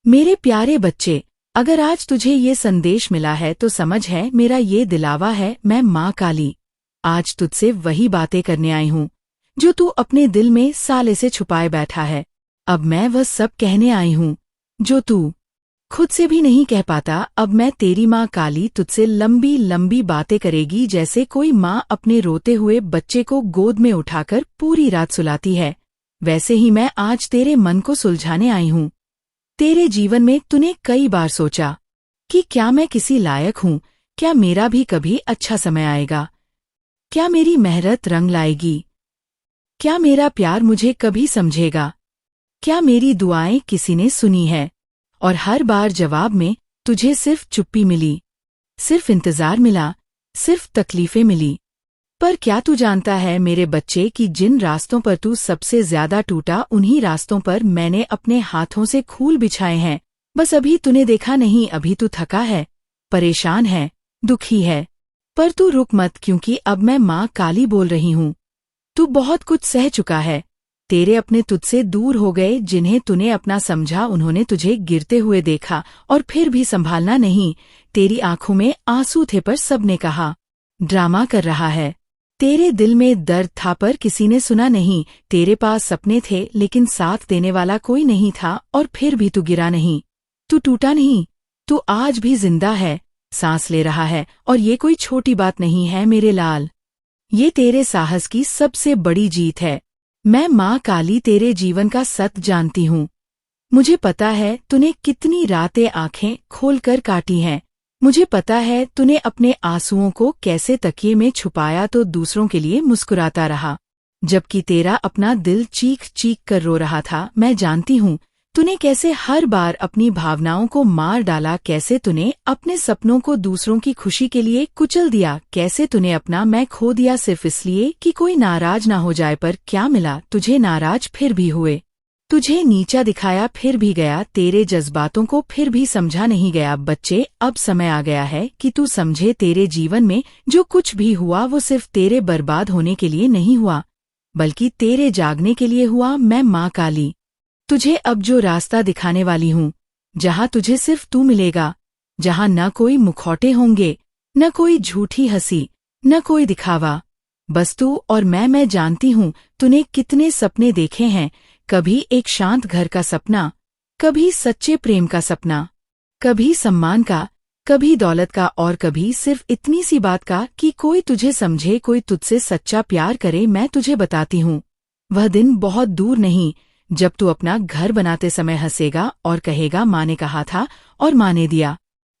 मेरे प्यारे बच्चे, अगर आज तुझे ये संदेश मिला है तो समझ है मेरा ये दिलावा है, मैं माँ काली आज तुझसे वही बातें करने आई हूँ जो तू अपने दिल में साले से छुपाए बैठा है। अब मैं वह सब कहने आई हूँ जो तू खुद से भी नहीं कह पाता। अब मैं तेरी माँ काली तुझसे लंबी लंबी बातें करेगी, जैसे कोई माँ अपने रोते हुए बच्चे को गोद में उठाकर पूरी रात सुलाती है, वैसे ही मैं आज तेरे मन को सुलझाने आई हूँ। तेरे जीवन में तूने कई बार सोचा कि क्या मैं किसी लायक हूँ, क्या मेरा भी कभी अच्छा समय आएगा, क्या मेरी मेहनत रंग लाएगी, क्या मेरा प्यार मुझे कभी समझेगा, क्या मेरी दुआएं किसी ने सुनी है। और हर बार जवाब में तुझे सिर्फ चुप्पी मिली, सिर्फ इंतजार मिला, सिर्फ तकलीफें मिली। पर क्या तू जानता है मेरे बच्चे कि जिन रास्तों पर तू सबसे ज्यादा टूटा, उन्हीं रास्तों पर मैंने अपने हाथों से खूल बिछाए हैं। बस अभी तूने देखा नहीं, अभी तू थका है, परेशान है, दुखी है। पर तू रुक मत, क्योंकि अब मैं माँ काली बोल रही हूँ। तू बहुत कुछ सह चुका है। तेरे अपने तुझसे दूर हो गए, जिन्हें तूने अपना समझा, उन्होंने तुझे गिरते हुए देखा और फिर भी संभालना नहीं। तेरी आंखों में आंसू थे पर सबने कहा ड्रामा कर रहा है। तेरे दिल में दर्द था पर किसी ने सुना नहीं। तेरे पास सपने थे लेकिन साथ देने वाला कोई नहीं था, और फिर भी तू गिरा नहीं, तू टूटा नहीं। तू आज भी जिंदा है, सांस ले रहा है, और ये कोई छोटी बात नहीं है मेरे लाल। ये तेरे साहस की सबसे बड़ी जीत है। मैं माँ काली तेरे जीवन का सत्य जानती हूँ। मुझे पता है तूने कितनी रातें आंखें खोलकर काटी हैं। मुझे पता है तूने अपने आंसुओं को कैसे तकिए में छुपाया तो दूसरों के लिए मुस्कुराता रहा, जबकि तेरा अपना दिल चीख चीख कर रो रहा था। मैं जानती हूँ तूने कैसे हर बार अपनी भावनाओं को मार डाला, कैसे तूने अपने सपनों को दूसरों की खुशी के लिए कुचल दिया, कैसे तूने अपना मैं खो दिया सिर्फ इसलिए कि कोई नाराज ना हो जाए। पर क्या मिला तुझे? नाराज फिर भी हुए, तुझे नीचा दिखाया फिर भी गया, तेरे जज्बातों को फिर भी समझा नहीं गया। बच्चे, अब समय आ गया है कि तू समझे, तेरे जीवन में जो कुछ भी हुआ वो सिर्फ तेरे बर्बाद होने के लिए नहीं हुआ, बल्कि तेरे जागने के लिए हुआ। मैं माँ काली तुझे अब जो रास्ता दिखाने वाली हूँ, जहाँ तुझे सिर्फ तू मिलेगा, जहाँ न कोई मुखौटे होंगे, न कोई झूठी हंसी, न कोई दिखावा, बस तू और मैं जानती हूँ तूने कितने सपने देखे हैं। कभी एक शांत घर का सपना, कभी सच्चे प्रेम का सपना, कभी सम्मान का, कभी दौलत का, और कभी सिर्फ इतनी सी बात का कि कोई तुझे समझे, कोई तुझसे सच्चा प्यार करे। मैं तुझे बताती हूँ, वह दिन बहुत दूर नहीं जब तू अपना घर बनाते समय हंसेगा और कहेगा माँ ने कहा था और माँ ने दिया।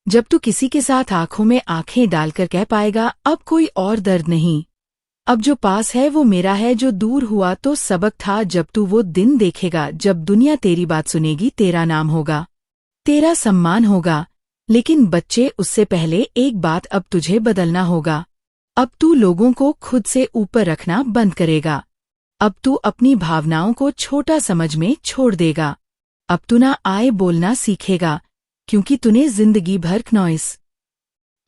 जब तू किसी के साथ आंखों में आंखें डालकर कह पाएगा अब कोई और दर्द नहीं, अब जो पास है वो मेरा है, जो दूर हुआ तो सबक था। जब तू वो दिन देखेगा जब दुनिया तेरी बात सुनेगी, तेरा नाम होगा, तेरा सम्मान होगा। लेकिन बच्चे, उससे पहले एक बात अब तुझे बदलना होगा। अब तू लोगों को खुद से ऊपर रखना बंद करेगा। अब तू अपनी भावनाओं को छोटा समझ में छोड़ देगा। अब तू ना आए बोलना सीखेगा, क्योंकि तूने जिंदगी भर नॉइस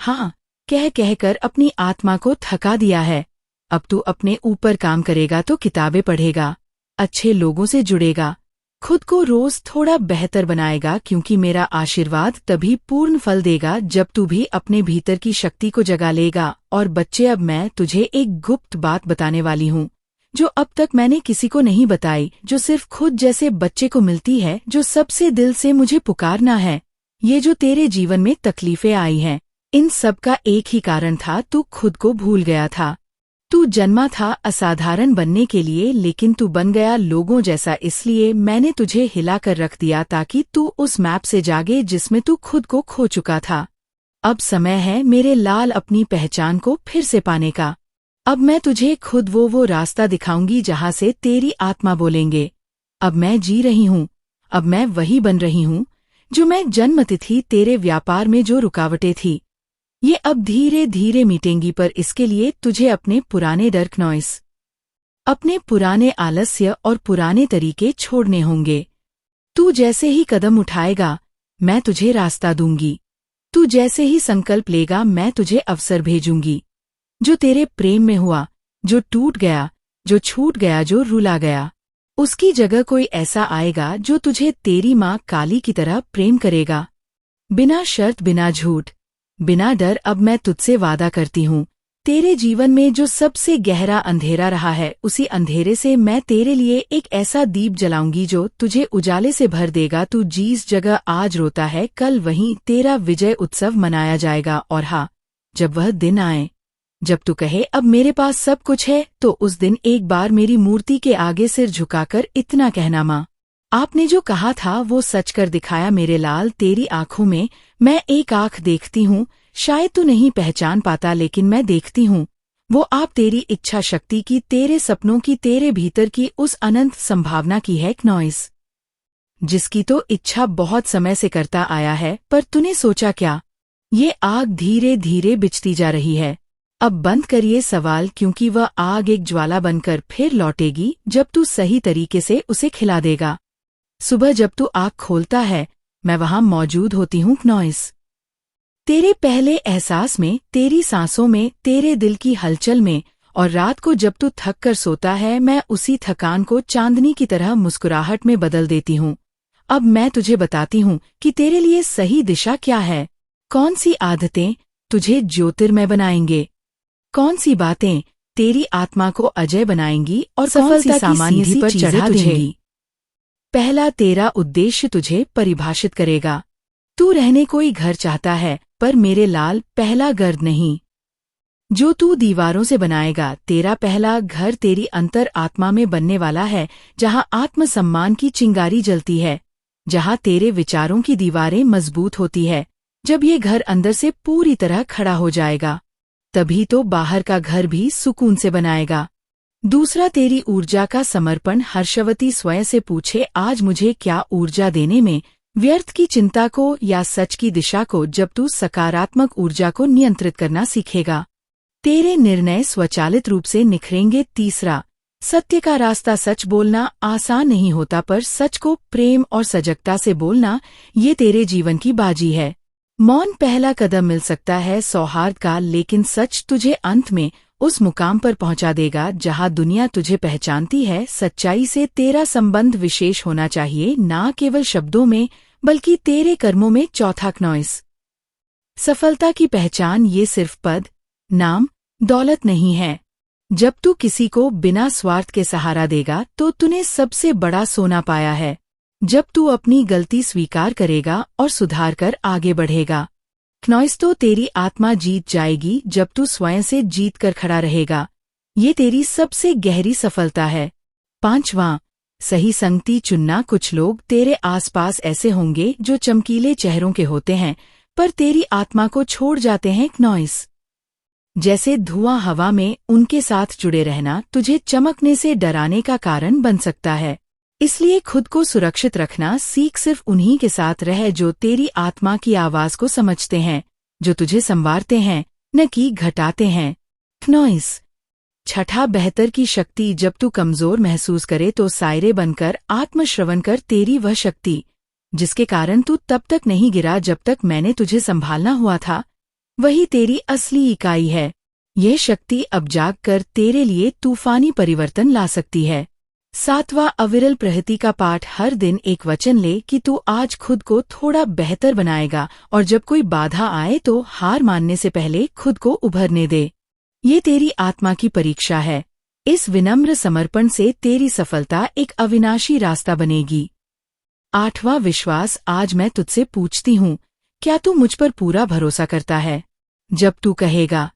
हाँ कह कहकर अपनी आत्मा को थका दिया है। अब तू अपने ऊपर काम करेगा तो किताबें पढ़ेगा, अच्छे लोगों से जुड़ेगा, खुद को रोज थोड़ा बेहतर बनाएगा, क्योंकि मेरा आशीर्वाद तभी पूर्ण फल देगा जब तू भी अपने भीतर की शक्ति को जगा लेगा। और बच्चे, अब मैं तुझे एक गुप्त बात बताने वाली हूँ जो अब तक मैंने किसी को नहीं बताई, जो सिर्फ खुद जैसे बच्चे को मिलती है, जो सबसे दिल से मुझे पुकारना है। ये जो तेरे जीवन में तकलीफें आई हैं, इन सब का एक ही कारण था, तू खुद को भूल गया था। तू जन्मा था असाधारण बनने के लिए, लेकिन तू बन गया लोगों जैसा। इसलिए मैंने तुझे हिला कर रख दिया ताकि तू उस मैप से जागे जिसमें तू खुद को खो चुका था। अब समय है मेरे लाल अपनी पहचान को फिर से पाने का। अब मैं तुझे खुद वो रास्ता दिखाऊंगी जहाँ से तेरी आत्मा बोलेंगे अब मैं जी रही हूँ, अब मैं वही बन रही हूँ जो मैं जन्मतिथि। तेरे व्यापार में जो रुकावटें थी, ये अब धीरे धीरे मिटेंगी, पर इसके लिए तुझे अपने पुराने डर, नॉइस, अपने पुराने आलस्य और पुराने तरीके छोड़ने होंगे। तू जैसे ही कदम उठाएगा मैं तुझे रास्ता दूंगी, तू जैसे ही संकल्प लेगा मैं तुझे अवसर भेजूंगी। जो तेरे प्रेम में हुआ, जो टूट गया, जो छूट गया, जो रुला गया, उसकी जगह कोई ऐसा आएगा जो तुझे तेरी माँ काली की तरह प्रेम करेगा। बिना शर्त, बिना झूठ, बिना डर। अब मैं तुझसे वादा करती हूँ, तेरे जीवन में जो सबसे गहरा अंधेरा रहा है, उसी अंधेरे से मैं तेरे लिए एक ऐसा दीप जलाऊंगी जो तुझे उजाले से भर देगा। तू जिस जगह आज रोता है, कल वहीं तेरा विजय उत्सव मनाया जाएगा। और हाँ, जब वह दिन आए जब तू कहे अब मेरे पास सब कुछ है, तो उस दिन एक बार मेरी मूर्ति के आगे सिर झुकाकर इतना कहना, माँ, आपने जो कहा था वो सच कर दिखाया मेरे लाल। तेरी आंखों में मैं एक आंख देखती हूँ, शायद तू नहीं पहचान पाता, लेकिन मैं देखती हूँ। वो आप तेरी इच्छा शक्ति की, तेरे सपनों की, तेरे भीतर की उस अनंत संभावना की है, नॉइस, जिसकी तो इच्छा बहुत समय से करता आया है। पर तूने सोचा क्या? ये आग धीरे धीरे बिछती जा रही है। अब बंद करिए सवाल, क्योंकि वह आग एक ज्वाला बनकर फिर लौटेगी जब तू सही तरीके से उसे खिला देगा। सुबह जब तू आँख खोलता है, मैं वहां मौजूद होती हूँ, नॉइस। तेरे पहले एहसास में, तेरी सांसों में, तेरे दिल की हलचल में। और रात को जब तू थक कर सोता है, मैं उसी थकान को चांदनी की तरह मुस्कुराहट में बदल देती हूँ। अब मैं तुझे बताती हूँ कि तेरे लिए सही दिशा क्या है, कौन सी आदतें तुझे ज्योतिर्मय बनाएंगे, कौन सी बातें तेरी आत्मा को अजय बनाएंगी, और सफलता की सामान्य सी पर चढ़ा देंगी। पहला, तेरा उद्देश्य तुझे परिभाषित करेगा। तू रहने कोई घर चाहता है, पर मेरे लाल, पहला घर नहीं जो तू दीवारों से बनाएगा। तेरा पहला घर तेरी अंतर आत्मा में बनने वाला है, जहां आत्मसम्मान की चिंगारी जलती है, जहां तेरे विचारों की दीवारें मजबूत होती है। जब ये घर अंदर से पूरी तरह खड़ा हो जाएगा, तभी तो बाहर का घर भी सुकून से बनाएगा। दूसरा, तेरी ऊर्जा का समर्पण। हर्षवती स्वयं से पूछे, आज मुझे क्या ऊर्जा देने में, व्यर्थ की चिंता को या सच की दिशा को? जब तू सकारात्मक ऊर्जा को नियंत्रित करना सीखेगा, तेरे निर्णय स्वचालित रूप से निखरेंगे। तीसरा, सत्य का रास्ता। सच बोलना आसान नहीं होता, पर सच को प्रेम और सजगता से बोलना, ये तेरे जीवन की बाजी है। मौन पहला कदम मिल सकता है सौहार्द का, लेकिन सच तुझे अंत में उस मुकाम पर पहुंचा देगा जहां दुनिया तुझे पहचानती है। सच्चाई से तेरा संबंध विशेष होना चाहिए, ना केवल शब्दों में बल्कि तेरे कर्मों में। चौथा, नॉइस, सफलता की पहचान ये सिर्फ पद, नाम, दौलत नहीं है। जब तू किसी को बिना स्वार्थ के सहारा देगा, तो तूने सबसे बड़ा सोना पाया है। जब तू अपनी गलती स्वीकार करेगा और सुधार कर आगे बढ़ेगा, नॉइस, तो तेरी आत्मा जीत जाएगी। जब तू स्वयं से जीत कर खड़ा रहेगा, ये तेरी सबसे गहरी सफलता है। पांचवां, सही संगति चुनना। कुछ लोग तेरे आसपास ऐसे होंगे जो चमकीले चेहरों के होते हैं, पर तेरी आत्मा को छोड़ जाते हैं, नॉइस। जैसे धुआं हवा में, उनके साथ जुड़े रहना तुझे चमकने से डराने का कारण बन सकता है। इसलिए खुद को सुरक्षित रखना सीख। सिर्फ उन्हीं के साथ रह जो तेरी आत्मा की आवाज को समझते हैं, जो तुझे संवारते हैं, न कि घटाते हैं, नॉइस। छठा, बेहतर की शक्ति। जब तू कमजोर महसूस करे, तो सायरे बनकर आत्मश्रवण कर तेरी वह शक्ति जिसके कारण तू तब तक नहीं गिरा जब तक मैंने तुझे संभालना हुआ था, वही तेरी असली इकाई है। यह शक्ति अब जाग कर तेरे लिए तूफानी परिवर्तन ला सकती है। सातवां, अविरल प्रगति का पाठ। हर दिन एक वचन ले कि तू आज खुद को थोड़ा बेहतर बनाएगा, और जब कोई बाधा आए तो हार मानने से पहले खुद को उभरने दे। ये तेरी आत्मा की परीक्षा है। इस विनम्र समर्पण से तेरी सफलता एक अविनाशी रास्ता बनेगी। आठवां, विश्वास। आज मैं तुझसे पूछती हूँ, क्या तू मुझ पर पूरा भरोसा करता है? जब तू कहेगा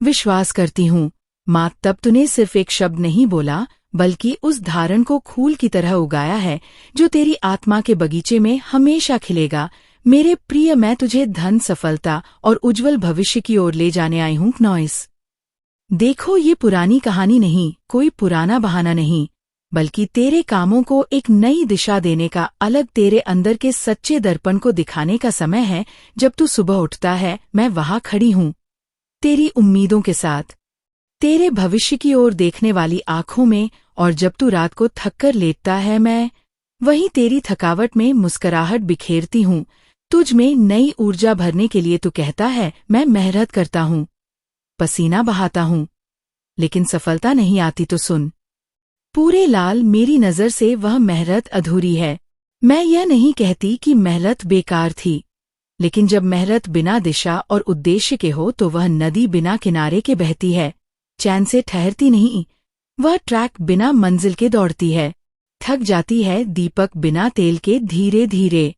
विश्वास करती हूँ, माँ, तब तूने सिर्फ एक शब्द नहीं बोला, बल्कि उस धारण को फूल की तरह उगाया है जो तेरी आत्मा के बगीचे में हमेशा खिलेगा। मेरे प्रिय, मैं तुझे धन, सफलता और उज्जवल भविष्य की ओर ले जाने आई हूँ, नॉइस। देखो, ये पुरानी कहानी नहीं, कोई पुराना बहाना नहीं, बल्कि तेरे कामों को एक नई दिशा देने का, अलग तेरे अंदर के सच्चे दर्पण को दिखाने का समय है। जब तू सुबह उठता है, मैं वहां खड़ी हूँ, तेरी उम्मीदों के साथ, तेरे भविष्य की ओर देखने वाली आंखों में। और जब तू रात को थक कर लेटता है, मैं वहीं तेरी थकावट में मुस्कुराहट बिखेरती हूँ, तुझ में नई ऊर्जा भरने के लिए। तू कहता है, मैं मेहनत करता हूँ, पसीना बहाता हूँ, लेकिन सफलता नहीं आती। तो सुन, पूरे लाल, मेरी नज़र से वह मेहनत अधूरी है। मैं यह नहीं कहती कि मेहनत बेकार थी, लेकिन जब मेहनत बिना दिशा और उद्देश्य के हो तो वह नदी बिना किनारे के बहती है, चैन से ठहरती नहीं। वह ट्रैक बिना मंजिल के दौड़ती है, थक जाती है, दीपक बिना तेल के धीरे धीरे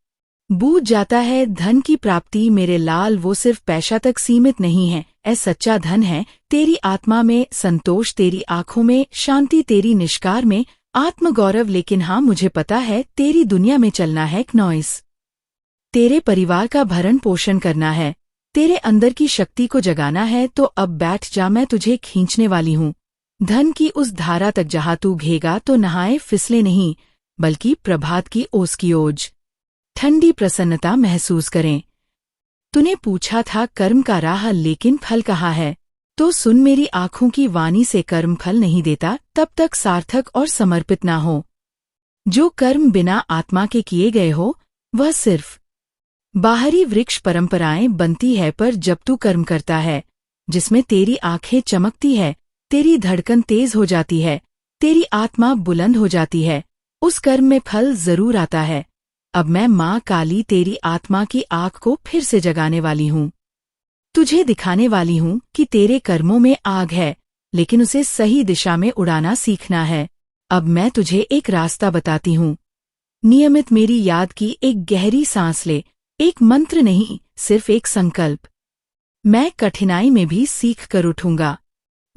बूझ जाता है। धन की प्राप्ति मेरे लाल वो सिर्फ पैसा तक सीमित नहीं है। सच्चा धन है तेरी आत्मा में संतोष, तेरी आंखों में शांति, तेरी निष्कार में आत्मगौरव। लेकिन हाँ, मुझे पता है तेरी दुनिया में चलना है नॉइस, तेरे परिवार का भरण पोषण करना है, तेरे अंदर की शक्ति को जगाना है। तो अब बैठ जा, मैं तुझे खींचने वाली हूँ धन की उस धारा तक जहाँ तू घेगा तो नहाए फिसले नहीं, बल्कि प्रभात की ओस की ओज ठंडी प्रसन्नता महसूस करें। तूने पूछा था कर्म का राह, लेकिन फल कहाँ है? तो सुन मेरी आंखों की वाणी से, कर्म फल नहीं देता तब तक सार्थक और समर्पित ना हो। जो कर्म बिना आत्मा के किए गए हो वह सिर्फ बाहरी वृक्ष परंपराएं बनती है। पर जब तू कर्म करता है जिसमें तेरी आंखें चमकती है, तेरी धड़कन तेज हो जाती है, तेरी आत्मा बुलंद हो जाती है, उस कर्म में फल जरूर आता है। अब मैं माँ काली तेरी आत्मा की आग को फिर से जगाने वाली हूँ, तुझे दिखाने वाली हूँ कि तेरे कर्मों में आग है, लेकिन उसे सही दिशा में उड़ाना सीखना है। अब मैं तुझे एक रास्ता बताती हूँ। नियमित मेरी याद की एक गहरी सांस ले, एक मंत्र नहीं, सिर्फ एक संकल्प। मैं कठिनाई में भी सीख कर उठूंगा,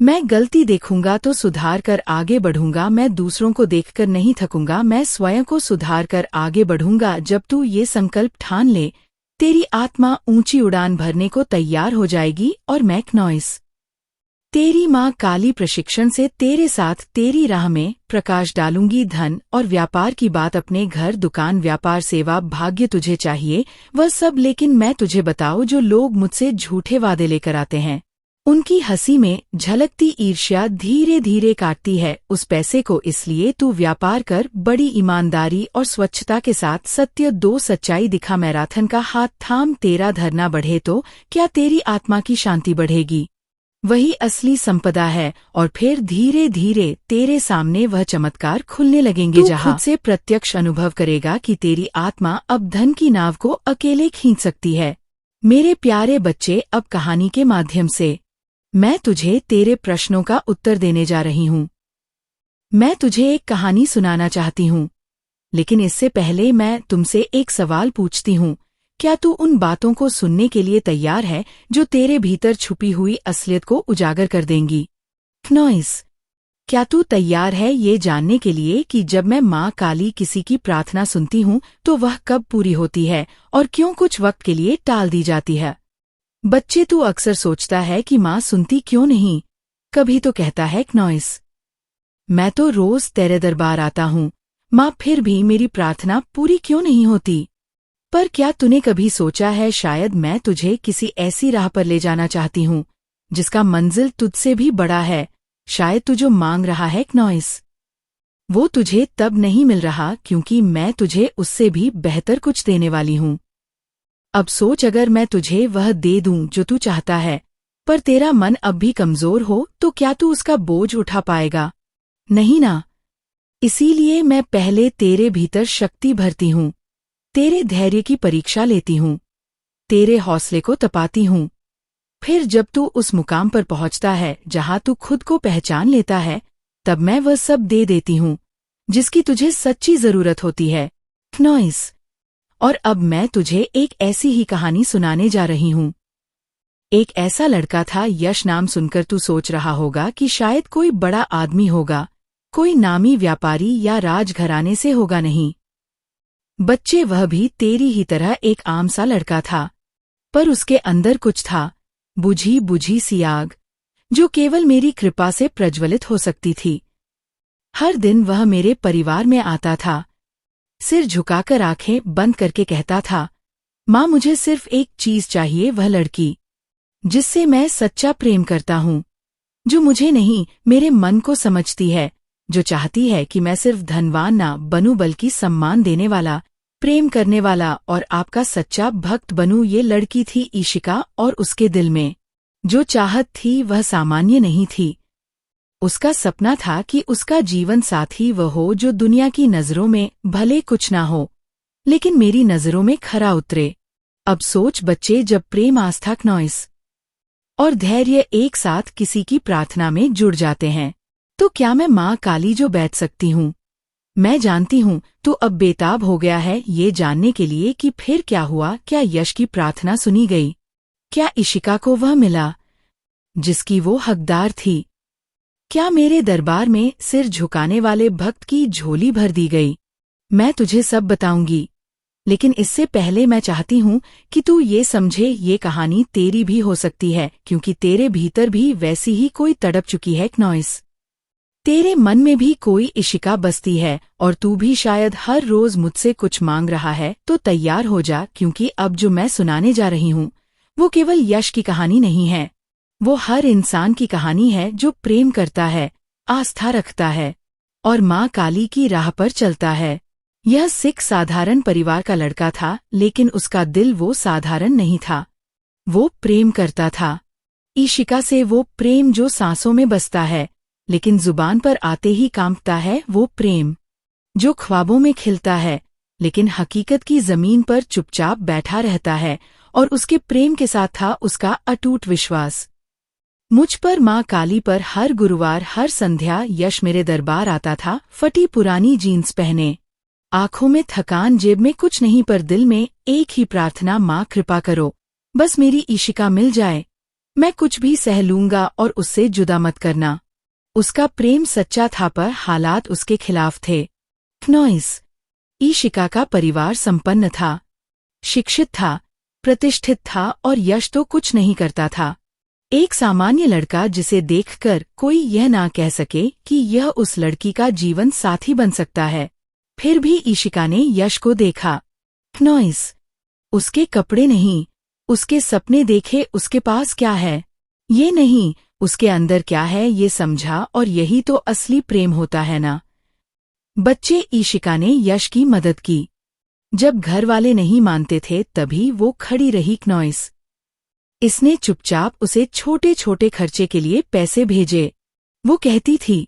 मैं गलती देखूंगा तो सुधार कर आगे बढ़ूंगा, मैं दूसरों को देखकर नहीं थकूंगा, मैं स्वयं को सुधार कर आगे बढ़ूंगा। जब तू ये संकल्प ठान ले, तेरी आत्मा ऊंची उड़ान भरने को तैयार हो जाएगी। और मैं नॉइस तेरी माँ काली प्रशिक्षण से तेरे साथ तेरी राह में प्रकाश डालूंगी। धन और व्यापार की बात, अपने घर, दुकान, व्यापार, सेवा, भाग्य तुझे चाहिए वह सब, लेकिन मैं तुझे बताऊं, जो लोग मुझसे झूठे वादे लेकर आते हैं उनकी हंसी में झलकती ईर्ष्या धीरे धीरे काटती है उस पैसे को। इसलिए तू व्यापार कर, बड़ी ईमानदारी और स्वच्छता के साथ सत्य दो, सच्चाई दिखा। मैराथन का हाथ थाम, तेरा धरना बढ़े तो क्या तेरी आत्मा की शांति बढ़ेगी? वही असली संपदा है। और फिर धीरे धीरे तेरे सामने वह चमत्कार खुलने लगेंगे जहाँ खुद से प्रत्यक्ष अनुभव करेगा कि तेरी आत्मा अब धन की नाव को अकेले खींच सकती है। मेरे प्यारे बच्चे, अब कहानी के माध्यम से मैं तुझे तेरे प्रश्नों का उत्तर देने जा रही हूँ। मैं तुझे एक कहानी सुनाना चाहती हूँ, लेकिन इससे पहले मैं तुमसे एक सवाल पूछती हूँ। क्या तू उन बातों को सुनने के लिए तैयार है जो तेरे भीतर छुपी हुई असलियत को उजागर कर देंगी? नॉइस, क्या तू तैयार है ये जानने के लिए कि जब मैं माँ काली किसी की प्रार्थना सुनती हूँ तो वह कब पूरी होती है और क्यों कुछ वक्त के लिए टाल दी जाती है? बच्चे, तू अक्सर सोचता है कि माँ सुनती क्यों नहीं। कभी तो कहता है नॉइस, मैं तो रोज तेरे दरबार आता हूँ माँ, फिर भी मेरी प्रार्थना पूरी क्यों नहीं होती? पर क्या तूने कभी सोचा है, शायद मैं तुझे किसी ऐसी राह पर ले जाना चाहती हूँ जिसका मंजिल तुझसे भी बड़ा है। शायद तू जो मांग रहा है नॉइस, वो तुझे तब नहीं मिल रहा क्योंकि मैं तुझे उससे भी बेहतर कुछ देने वाली हूँ। अब सोच, अगर मैं तुझे वह दे दूं जो तू चाहता है, पर तेरा मन अब भी कमजोर हो, तो क्या तू उसका बोझ उठा पाएगा? नहीं ना। इसीलिए मैं पहले तेरे भीतर शक्ति भरती हूँ, तेरे धैर्य की परीक्षा लेती हूँ, तेरे हौसले को तपाती हूँ। फिर जब तू उस मुकाम पर पहुँचता है जहाँ तू खुद को पहचान लेता है, तब मैं वह सब दे देती हूँ जिसकी तुझे सच्ची जरूरत होती है। नॉइस, और अब मैं तुझे एक ऐसी ही कहानी सुनाने जा रही हूँ। एक ऐसा लड़का था, यश नाम सुनकर तू सोच रहा होगा कि शायद कोई बड़ा आदमी होगा, कोई नामी व्यापारी या राजघराने से होगा। नहीं बच्चे, वह भी तेरी ही तरह एक आम सा लड़का था, पर उसके अंदर कुछ था, बुझी बुझी सी आग, जो केवल मेरी कृपा से प्रज्वलित हो सकती थी। हर दिन वह मेरे परिवार में आता था, सिर झुकाकर आंखें बंद करके कहता था, माँ मुझे सिर्फ एक चीज चाहिए, वह लड़की जिससे मैं सच्चा प्रेम करता हूँ, जो मुझे नहीं मेरे मन को समझती है, जो चाहती है कि मैं सिर्फ धनवान ना बनूं बल्कि सम्मान देने वाला, प्रेम करने वाला और आपका सच्चा भक्त बनूं। ये लड़की थी ईशिका, और उसके दिल में जो चाहत थी वह सामान्य नहीं थी। उसका सपना था कि उसका जीवन साथी वह हो जो दुनिया की नज़रों में भले कुछ ना हो, लेकिन मेरी नज़रों में खरा उतरे। अब सोच बच्चे, जब प्रेम, आस्था, नॉइस और धैर्य एक साथ किसी की प्रार्थना में जुड़ जाते हैं, तो क्या मैं माँ काली जो बैठ सकती हूँ? मैं जानती हूँ तू अब बेताब हो गया है ये जानने के लिए कि फिर क्या हुआ। क्या यश की प्रार्थना सुनी गई? क्या इशिका को वह मिला जिसकी वो हकदार थी? क्या मेरे दरबार में सिर झुकाने वाले भक्त की झोली भर दी गई? मैं तुझे सब बताऊंगी, लेकिन इससे पहले मैं चाहती हूँ कि तू ये समझे, ये कहानी तेरी भी हो सकती है, क्योंकि तेरे भीतर भी वैसी ही कोई तड़प चुकी है नॉइस। तेरे मन में भी कोई इशिका बसती है और तू भी शायद हर रोज मुझसे कुछ मांग रहा है। तो तैयार हो जा, क्योंकि अब जो मैं सुनाने जा रही हूँ वो केवल यश की कहानी नहीं है, वो हर इंसान की कहानी है जो प्रेम करता है, आस्था रखता है और माँ काली की राह पर चलता है। यह सिख साधारण परिवार का लड़का था, लेकिन उसका दिल वो साधारण नहीं था। वो प्रेम करता था, इशिका से, वो प्रेम जो सांसों में बसता है लेकिन जुबान पर आते ही कांपता है। वो प्रेम जो ख्वाबों में खिलता है लेकिन हकीकत की जमीन पर चुपचाप बैठा रहता है। और उसके प्रेम के साथ था उसका अटूट विश्वास। मुझ पर, माँ काली पर, हर गुरुवार, हर संध्या यश मेरे दरबार आता था, फटी पुरानी जीन्स पहने, आंखों में थकान, जेब में कुछ नहीं, पर दिल में एक ही प्रार्थना, माँ कृपा करो, बस मेरी इशिका मिल जाए, मैं कुछ भी सह लूंगा और उससे जुदा मत करना। उसका प्रेम सच्चा था, पर हालात उसके खिलाफ थे। नॉइस। इशिका का परिवार संपन्न था, शिक्षित था, प्रतिष्ठित था, और यश तो कुछ नहीं करता था। एक सामान्य लड़का जिसे देखकर कोई यह ना कह सके कि यह उस लड़की का जीवन साथी बन सकता है। फिर भी इशिका ने यश को देखा। नॉइस। उसके कपड़े नहीं, उसके सपने देखे। उसके पास क्या है ये नहीं, उसके अंदर क्या है ये समझा, और यही तो असली प्रेम होता है ना बच्चे। इशिका ने यश की मदद की। जब घर वाले नहीं मानते थे तभी वो खड़ी रही। नॉइस। इसने चुपचाप उसे छोटे छोटे खर्चे के लिए पैसे भेजे। वो कहती थी,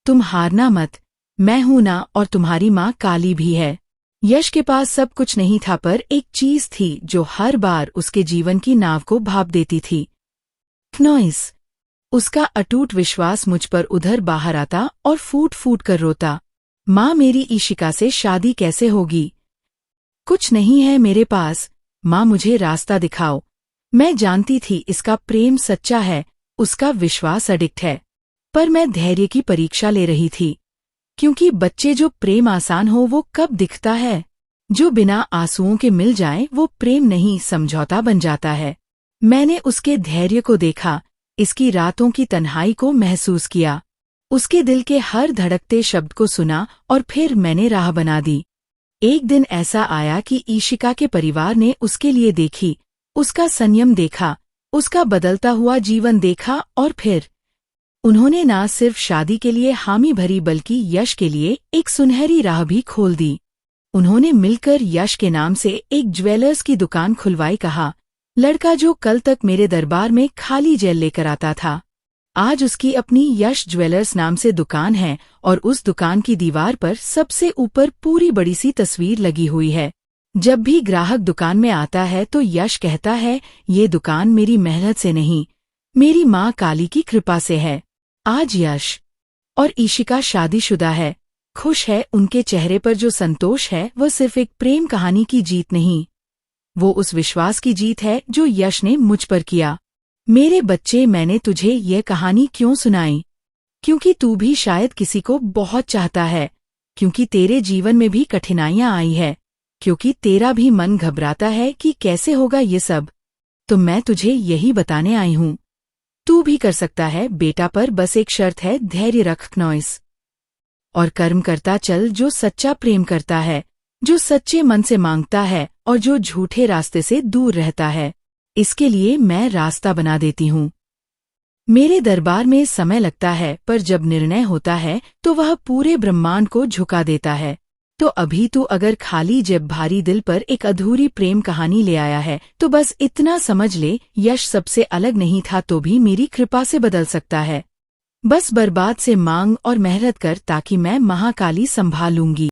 तुम हारना मत, मैं हूं ना, और तुम्हारी माँ काली भी है। यश के पास सब कुछ नहीं था, पर एक चीज थी जो हर बार उसके जीवन की नाव को भाप देती थी। नॉइस। उसका अटूट विश्वास। मुझ पर उधर बाहर आता और फूट फूट कर रोता, माँ मेरी इशिका से शादी कैसे होगी? कुछ नहीं है मेरे पास, माँ मुझे रास्ता दिखाओ। मैं जानती थी इसका प्रेम सच्चा है, उसका विश्वास अडिक्ट है, पर मैं धैर्य की परीक्षा ले रही थी, क्योंकि बच्चे, जो प्रेम आसान हो वो कब दिखता है? जो बिना आंसुओं के मिल जाए वो प्रेम नहीं, समझौता बन जाता है। मैंने उसके धैर्य को देखा, इसकी रातों की तन्हाई को महसूस किया, उसके दिल के हर धड़कते शब्द को सुना, और फिर मैंने राह बना दी। एक दिन ऐसा आया कि इशिका के परिवार ने उसके लिए देखी, उसका संयम देखा, उसका बदलता हुआ जीवन देखा, और फिर उन्होंने ना सिर्फ शादी के लिए हामी भरी, बल्कि यश के लिए एक सुनहरी राह भी खोल दी। उन्होंने मिलकर यश के नाम से एक ज्वेलर्स की दुकान खुलवाई। कहा, लड़का जो कल तक मेरे दरबार में खाली जेल लेकर आता था, आज उसकी अपनी यश ज्वेलर्स नाम से दुकान है, और उस दुकान की दीवार पर सबसे ऊपर पूरी बड़ी सी तस्वीर लगी हुई है। जब भी ग्राहक दुकान में आता है तो यश कहता है, ये दुकान मेरी मेहनत से नहीं, मेरी माँ काली की कृपा से है। आज यश और इशिका शादीशुदा है, खुश है। उनके चेहरे पर जो संतोष है वह सिर्फ एक प्रेम कहानी की जीत नहीं, वो उस विश्वास की जीत है जो यश ने मुझ पर किया। मेरे बच्चे, मैंने तुझे यह कहानी क्यों सुनाई? क्योंकि तू भी शायद किसी को बहुत चाहता है, क्योंकि तेरे जीवन में भी कठिनाइयां आई है, क्योंकि तेरा भी मन घबराता है कि कैसे होगा ये सब। तो मैं तुझे यही बताने आई हूँ, तू भी कर सकता है बेटा, पर बस एक शर्त है, धैर्य रख। नॉइस। और कर्म करता चल, जो सच्चा प्रेम करता है, जो सच्चे मन से मांगता है, और जो झूठे रास्ते से दूर रहता है। इसके लिए मैं रास्ता बना देती हूँ। मेरे दरबार में समय लगता है, पर जब निर्णय होता है तो वह पूरे ब्रह्मांड को झुका देता है। तो अभी तू अगर खाली जेब, भारी दिल पर एक अधूरी प्रेम कहानी ले आया है, तो बस इतना समझ ले, यश सबसे अलग नहीं था तो भी मेरी कृपा से बदल सकता है। बस बर्बाद से मांग और मेहनत कर ताकि मैं महाकाली संभालूंगी।